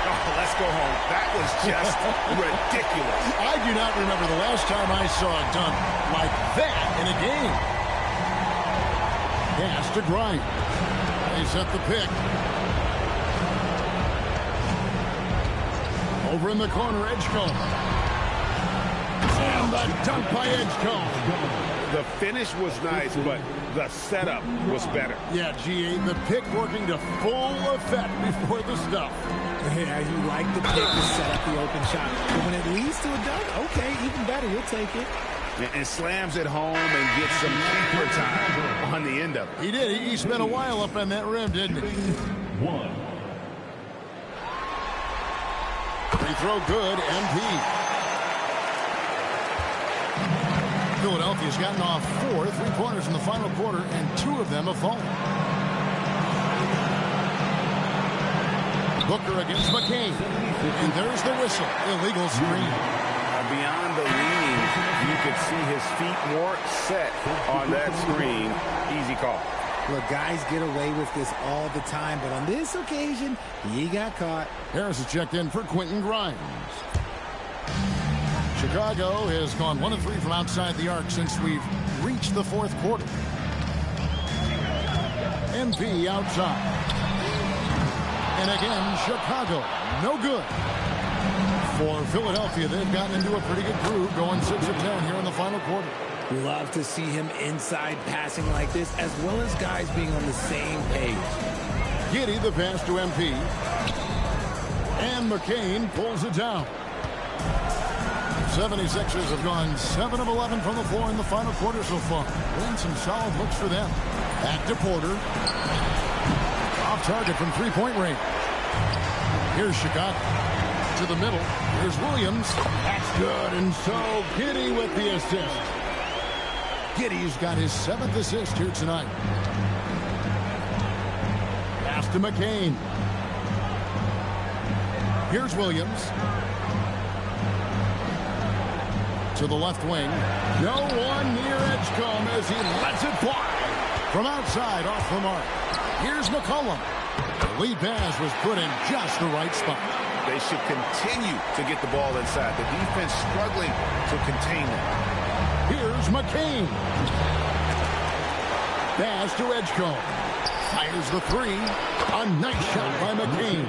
Oh, let's go home. That was just ridiculous. I do not remember the last time I saw a dunk like that in a game. Pass to Grimes. They set the pick. Over in the corner, Edgecombe. And the dunk by Edgecombe. The finish was nice, but the setup was better. Yeah, G8, the pick working to full effect before the stuff. Yeah, you like the pick to set up the open shot. But when it leads to a dunk, okay, even better, you'll take it. And slams it home and gets some keeper time on the end of it. He did. He spent a while up on that rim, didn't he? 1. Free throw good, MP. Philadelphia's gotten off 4 3-pointers in the final quarter, and 2 of them have fallen. Booker against McCain. And there's the whistle. Illegal screen. Beyond the lean, you could see his feet more set on that screen. Easy call. Look, guys get away with this all the time, but on this occasion, he got caught. Harris is checked in for Quentin Grimes. Chicago has gone 1 of 3 from outside the arc since we've reached the 4th quarter. MP outside. And again, Chicago, no good. For Philadelphia, they've gotten into a pretty good groove, going 6 of 10 here in the final quarter. Love to see him inside passing like this, as well as guys being on the same page. Giddey, the pass to MP. And McCain pulls it down. 76ers have gone 7 of 11 from the floor in the final quarter so far. Been some solid looks for them. Back to Porter. Off target from 3-point range. Here's Chicago. To the middle. Here's Williams. That's good. And so Giddey with the assist. Giddey's got his 7th assist here tonight. Pass to McCain. Here's Williams. To the left wing. No one near Edgecombe as he lets it fly. From outside, off the mark. Here's McCollum. The lead pass was put in just the right spot. They should continue to get the ball inside. The defense struggling to contain them. Here's McCain. Pass to Edgecombe. Fires the 3. A nice shot by McCain.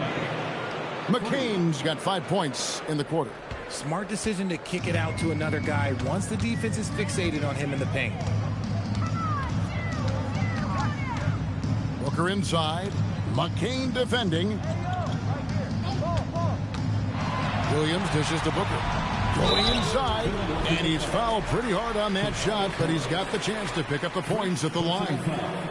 McCain's got 5 points in the quarter. Smart decision to kick it out to another guy once the defense is fixated on him in the paint. Booker inside. McCain defending. Williams dishes to Booker. Going inside. And he's fouled pretty hard on that shot, but he's got the chance to pick up the points at the line.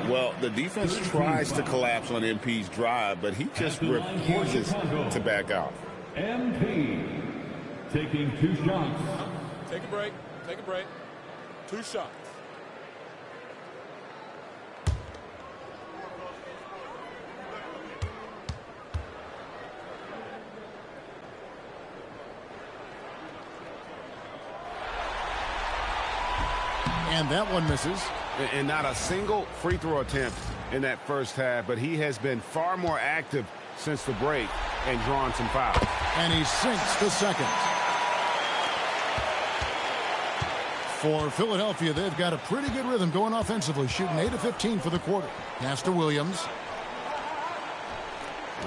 Well, the defense tries to collapse on MP's drive, but he just refuses to back out. MP taking 2 shots. Take a break. Take a break. 2 shots. And that one misses. And not a single free throw attempt in that first half, but he has been far more active since the break and drawn some fouls. And he sinks the second. For Philadelphia, they've got a pretty good rhythm going offensively, shooting 8 of 15 for the quarter. Pass to Williams.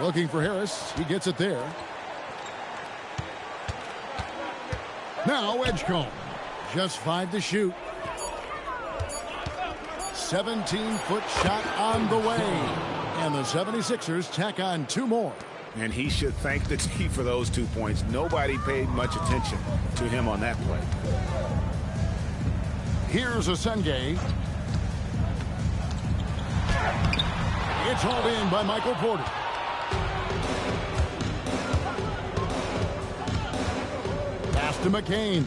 Looking for Harris. He gets it there. Now Edgecombe. Just 5 to shoot. 17-foot shot on the way. And the 76ers tack on 2 more. And he should thank the team for those 2 points. Nobody paid much attention to him on that play. Here's Asenge. It's hauled in by Michael Porter. Pass to McCain.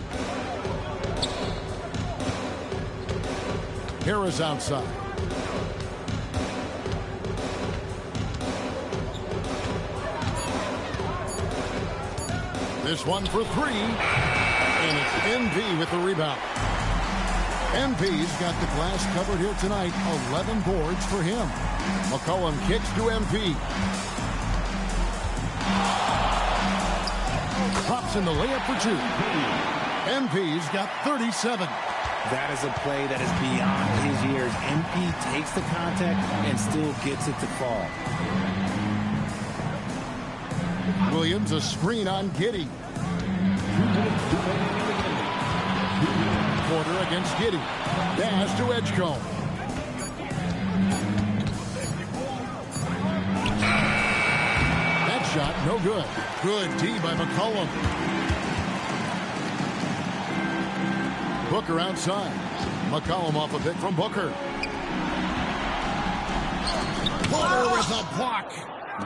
Harris outside. This one for 3. And it's MV with the rebound. MP's got the glass covered here tonight. 11 boards for him. McCollum kicks to MP. Drops in the layup for 2. MP's got 37. That is a play that is beyond his years. MP takes the contact and still gets it to fall. Williams a screen on Giddey. Porter against Giddey. Pass to Edgecombe. That shot no good. Good D by McCollum. Booker outside. McCollum off a pick from Booker. Porter with a block.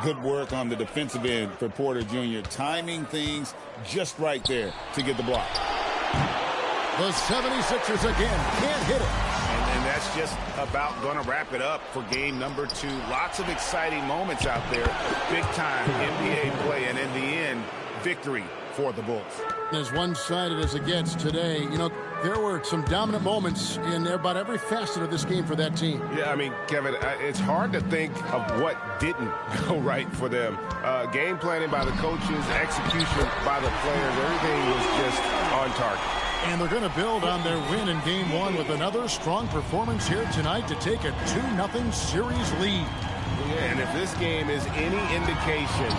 Good work on the defensive end for Porter Jr. Timing things just right there to get the block. The 76ers again can't hit it. And that's just about going to wrap it up for game number 2. Lots of exciting moments out there. Big time NBA play. And in the end, victory for the Bulls. As one-sided as it gets today, you know, there were some dominant moments in about every facet of this game for that team. Yeah, I mean, Kevin, it's hard to think of what didn't go right for them. Game planning by the coaches, execution by the players, everything was just on target. And they're going to build on their win in Game 1 with another strong performance here tonight to take a 2-0 series lead. Yeah, and if this game is any indication,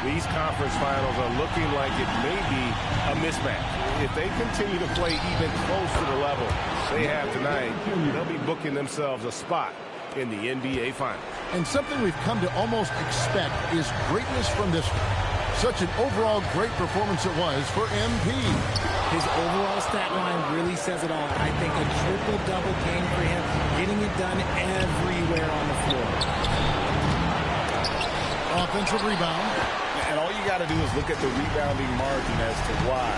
these conference finals are looking like it may be a mismatch. If they continue to play even close to the level they have tonight, they'll be booking themselves a spot in the NBA Finals. And something we've come to almost expect is greatness from this one. Such an overall great performance it was for MP. His overall stat line really says it all. I think a triple-double game for him, getting it done everywhere on the floor. Offensive rebound. And all you got to do is look at the rebounding margin as to why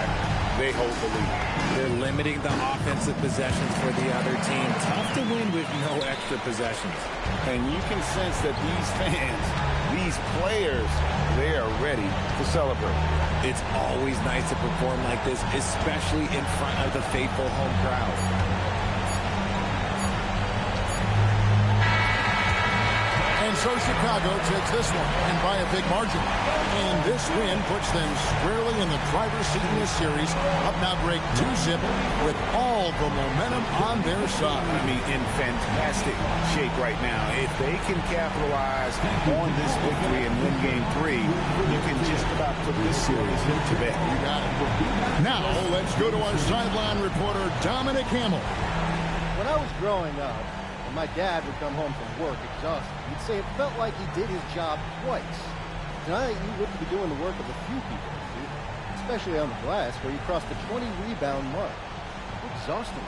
they hold the lead. They're limiting the offensive possessions for the other team. Tough to win with no extra possessions. And you can sense that these fans, these players, they are ready to celebrate. It's always nice to perform like this, especially in front of the faithful home crowd. And so Chicago takes this one, and by a big margin. And this win puts them squarely in the driver's seat in this series. Up now break 2-zip with all the momentum on their side. I mean, in fantastic shape right now. If they can capitalize on this victory and win game 3, you can just about put this series to bed. You got it. Now, let's go to our sideline reporter, Dominic Hamill. When I was growing up, and my dad would come home from work exhausted, he'd say it felt like he did his job twice. Tonight, you wouldn't be doing the work of a few people, especially on the glass, where you crossed the 20-rebound mark. Exhausting.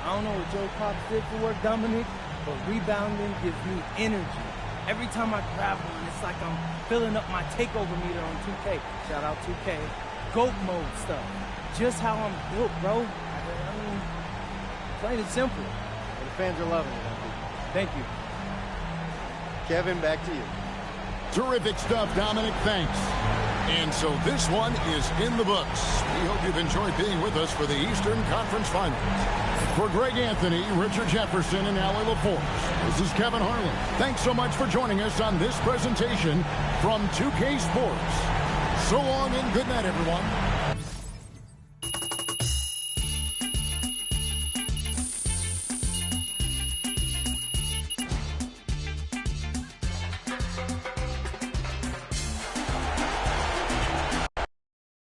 I don't know what Joe Pop did for work, Dominic, but rebounding gives me energy. Every time I grab one, it's like I'm filling up my takeover meter on 2K. Shout out 2K. GOAT mode stuff. Just how I'm built, bro. I mean, plain and simple. And the fans are loving it. Thank you. Kevin, back to you. Terrific stuff, Dominic. Thanks. And so this one is in the books. We hope you've enjoyed being with us for the Eastern Conference Finals. For Greg Anthony, Richard Jefferson, and Allie LaForce, this is Kevin Harlan. Thanks so much for joining us on this presentation from 2K Sports. So long and good night, everyone.